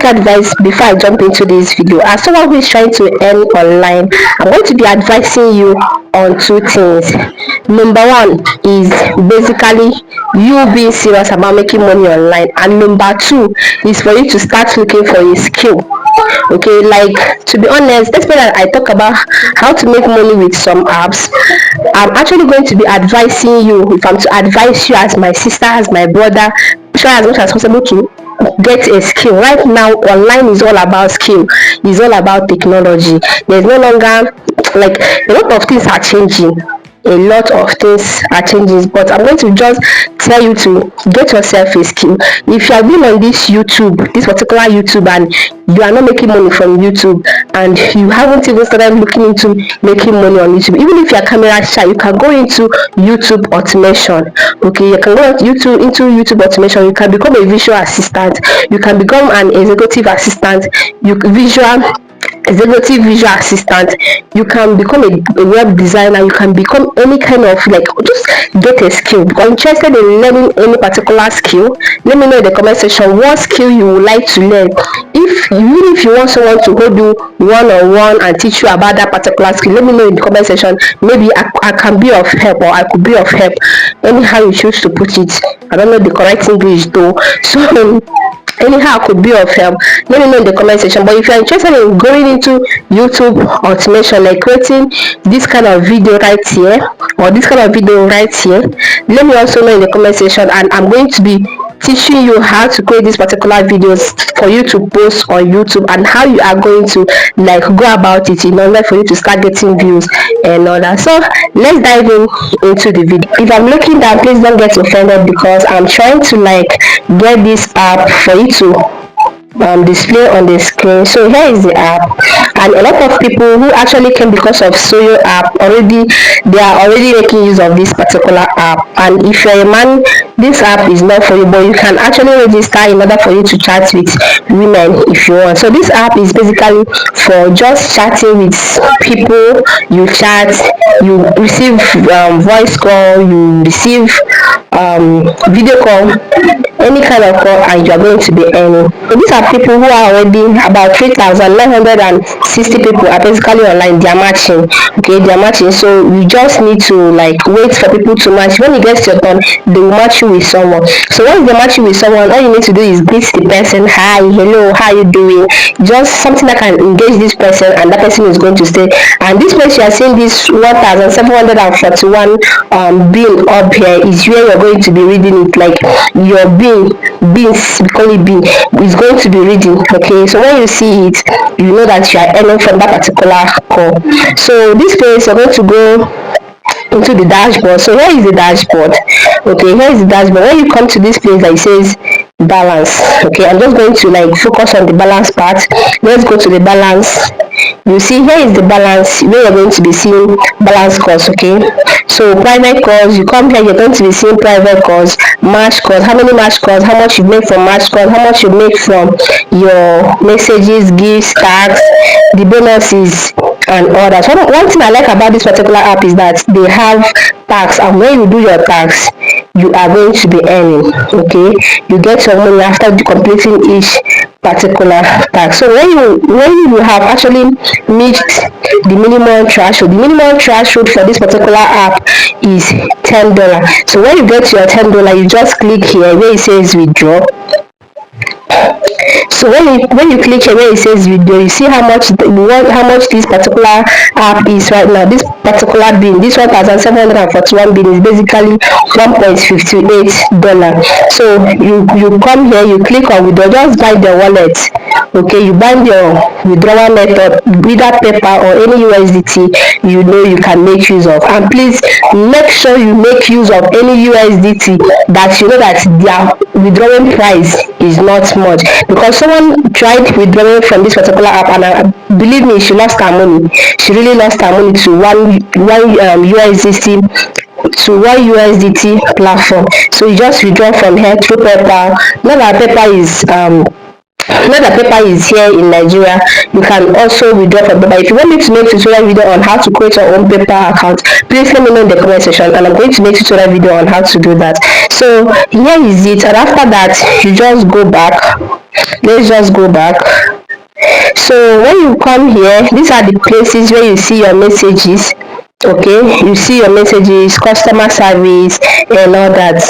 quick advice before I jump into this video. As someone who is trying to earn online, I'm going to be advising you on two things. Number one is basically you being serious about making money online, and number two is for you to start looking for a skill. Okay, like, to be honest, let's that I talk about how to make money with some apps. I'm actually going to be advising you, if I'm to advise you as my sister, as my brother, try as much as possible to get a skill. Right now online is all about skill, is all about technology. There's no longer, like, a lot of things are changing, a lot of things are changing, but I'm going to just tell you to get yourself a skill. If you have been on this particular YouTube, and you are not making money from YouTube, and you haven't even started looking into making money on YouTube, even if you're camera shy, you can go into YouTube automation. Okay, you can go into YouTube automation. You can become a visual assistant, you can become an executive assistant, executive visual assistant, you can become a web designer, you can become any kind of, like, just get a skill. If you're interested in learning any particular skill, let me know in the comment section what skill you would like to learn. If you want someone to hold you one-on-one and teach you about that particular skill, let me know in the comment section. Maybe I can be of help, or I could be of help, anyhow you choose to put it. I don't know the correct English though, so anyhow could be of help. Let me know in the comment section. But if you're interested in going into YouTube automation, like creating this kind of video right here, or this kind of video right here, let me also know in the comment section, and I'm going to be teaching you how to create these particular videos for you to post on YouTube, and how you are going to, like, go about it in order for you to start getting views and all that. So let's dive into the video. If I'm looking down, please don't get offended, because I'm trying to, like, get this app for you to display on the screen. So here is the app, and a lot of people who actually came because of Soyo app, they are already making use of this particular app. And if you're a man, this app is not for you, but you can actually register in order for you to chat with women if you want. So this app is basically for just chatting with people. You chat, you receive voice call, you receive video call, any kind of call, and you are going to be earning. So these are people who are already about 3,960 people are basically online. They are matching. Okay, they are matching. So you just need to, like, wait for people to match. When it gets your turn, they will match you with someone. So once they match you with someone, all you need to do is greet the person. Hi, hello, how you doing? Just something that can engage this person, and that person is going to stay. And this place you are seeing, this 1,741 being up here, is where you're going to be reading it. Like, your beans, we call it bean, is going to be reading. Okay, so when you see it, you know that you are earning from that particular call. So this place, you're going to go into the dashboard. So here is the dashboard. Okay, here is the dashboard. When you come to this place that it says balance, okay, I'm just going to, like, focus on the balance part. Let's go to the balance. You see, here is the balance, where you're going to be seeing balance calls. Okay, so private calls, you come here, you're going to be seeing private calls, match calls, how many match calls, how much you make from match calls, how much you make from your messages, gifts, tags, the bonuses, and all that. So one thing I like about this particular app is that they have tax, and when you do your tax, you are going to be earning. Okay, you get your money after completing each particular tax. So when you have actually meet the minimum threshold, for this particular app is $10. So when you get your $10, you just click here where it says withdraw. So when you click here where it says video, you see how much this particular app is right now. This particular bin, this 1,741 bin, is basically $1.58. So you come here, you click on withdraw, just buy the wallet. Okay, you buy your withdrawal method, either PayPal or any USDT you can make use of. And please make sure you make use of any USDT that you know that their withdrawing price is not much, because someone tried withdrawing from this particular app, and believe me, she lost her money. She really lost her money to one USDT platform. So you just withdraw from here through PayPal. Now that PayPal is here in Nigeria, you can also withdraw from PayPal. If you want me to make tutorial video on how to create your own PayPal account, please let me know in the comment section, and I'm going to make tutorial video on how to do that. So here is it, and after that you just go back Let's just go back. So when you come here, these are the places where you see your messages. Okay, you see your messages, customer service, and all that.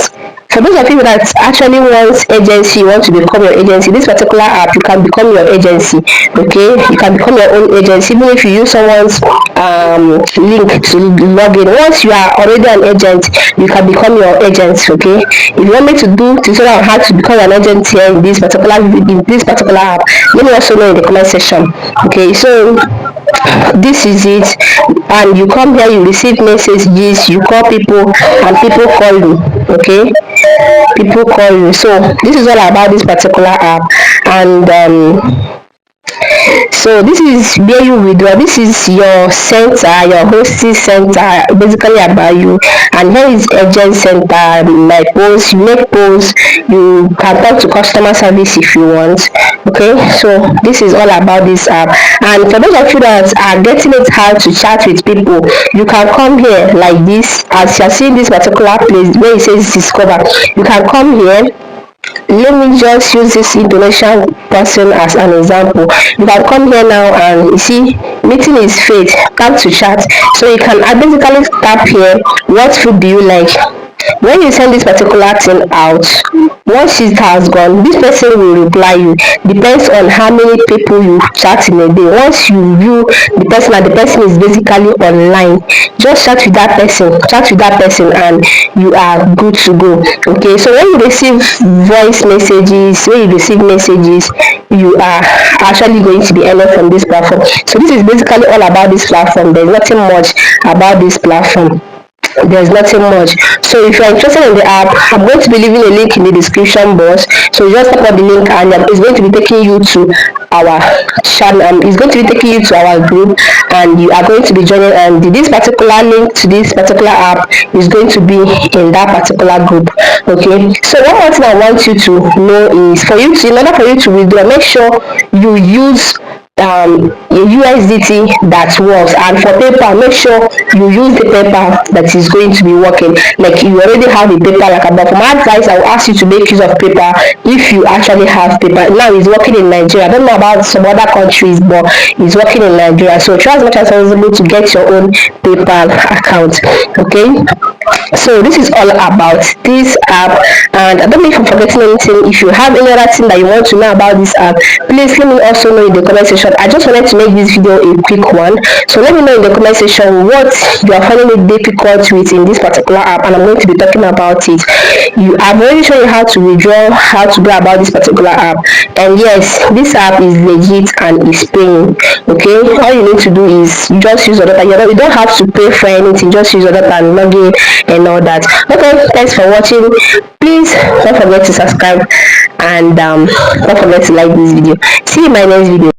For those of you that actually want agency, you want to become your agency, this particular app, you can become your agency. Okay, you can become your own agency even if you use someone's link to log in. Once you are already an agent, you can become your agent. Okay, if you want me to do tutorial on how to become an agent here in this particular app, let me also know in the comment section. Okay, so this is it, and you come here, you receive messages, you call people, and people call you. Okay, people call you. So this is all about this particular app. And so this is where you withdraw. This is your center, your hosting center, basically about you. And here is agent center, my post. You make posts, you can talk to customer service if you want. Okay, so this is all about this app. And for those of you that are getting it hard to chat with people, you can come here like this. As you're seeing this particular place where it says discover, you can come here. Let me just use this Indonesian person as an example. You can come here now and you see meeting is fate, come to chat. So you can basically tap here, what food do you like? When you send this particular thing out, once it has gone, this person will reply you. Depends on how many people you chat in a day. Once you view the person and the person is basically online, just chat with that person, and you are good to go. Okay, so when you receive voice messages, you are actually going to be earning from this platform. So this is basically all about this platform. There's nothing much about this platform. There's nothing much. So if you're interested in the app, I'm going to be leaving a link in the description box. So you just tap on the link and it's going to be taking you to our channel. It's going to be taking you to our group, and you are going to be joining, and this particular link to this particular app is going to be in that particular group. Okay, so one more thing I want you to know is, in order for you to withdraw, make sure you use a USDT that works. And for PayPal, make sure you use the PayPal that is going to be working. Like you already have a PayPal, but for my advice, I will ask you to make use of PayPal if you actually have PayPal. Now it's working in Nigeria. I don't know about some other countries, but it's working in Nigeria. So try as much as possible to get your own PayPal account. Okay, so this is all about this app. And I don't know if I'm forgetting anything. If you have any other thing that you want to know about this app, please let me also know in the comment section. I just wanted to make this video a quick one, so let me know in the comment section what you are finding it difficult with in this particular app, and I'm going to be talking about it. I've already shown you how to withdraw, how to go about this particular app, and yes, this app is legit and is paying. Okay, all you need to do is just use your data. You don't have to pay for anything, just use your data and log in and all that. Okay, thanks for watching. Please don't forget to subscribe, and don't forget to like this video. See you in my next video.